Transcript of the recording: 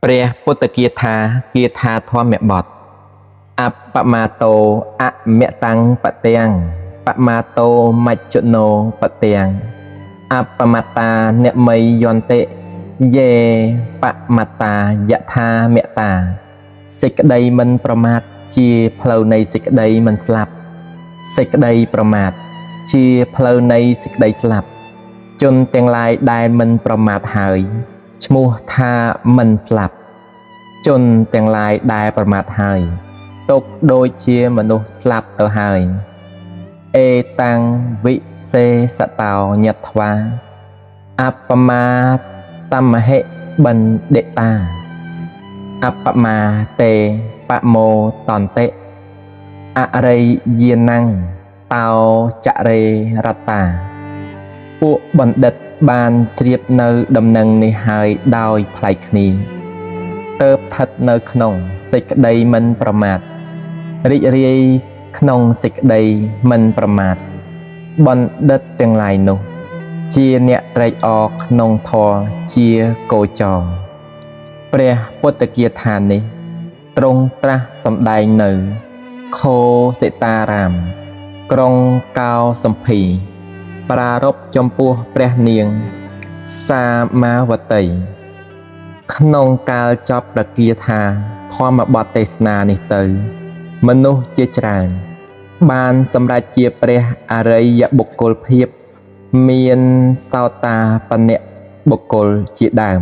ព្រះពុទ្ធគាថាគាថាធម្មបទអបមាតោអមតាំងបទាំងបមាតោមច្ចុណោបទាំងអបមត្តាអ្នកមយយន្តិយេបមត្តាយថាមតាសេចក្តីមិនប្រមាទជាផ្លូវនៃសេចក្តីមិនស្លាប់សេចក្តីប្រមាទជាផ្លូវនៃសេចក្តីស្លាប់ជនទាំងឡាយដែលមិនប្រមាទហើយឈ្មោះថាមិនស្លាប់ជនទាំងឡាយដែលប្រមាទហើយទុកដូចជាមនុស្សស្លាប់ទៅហើយអេតាំងវិសេសតោញត្វាអបមាតមហិបណ្ឌិតាអបមាតេបមោតន្តិអរិយាណੰតោចរេរតាពួកបណ្ឌិតបានជ្រាបនៅដំណឹងនេះហើយដោយប្លែកគ្នាទើបស្ថិតនៅក្នុងសេចក្តីមិនប្រមាទរីករាយក្នុងសេចក្តីមិនប្រមាទបណ្ឌិតទាំងឡាយនោះជាអ្នកត្រេកអរក្នុងធម៌ជាគោចរព្រះពុទ្ធគាថានេះទ្រង់ត្រាស់សម្ដែងនៅខោសិតារាមក្រុងកោសម្ភីប្រារព្ធចំពោះព្រះនាងសាមាវតីក្នុងកាលចប់ប្រគាថាធម្មបទទេសនានេះទៅមនុស្សជាច្រើនបានសម្រេចជាព្រះអរិយបុគ្គលភាពមានសោតាបនៈបុគ្គលជាដើម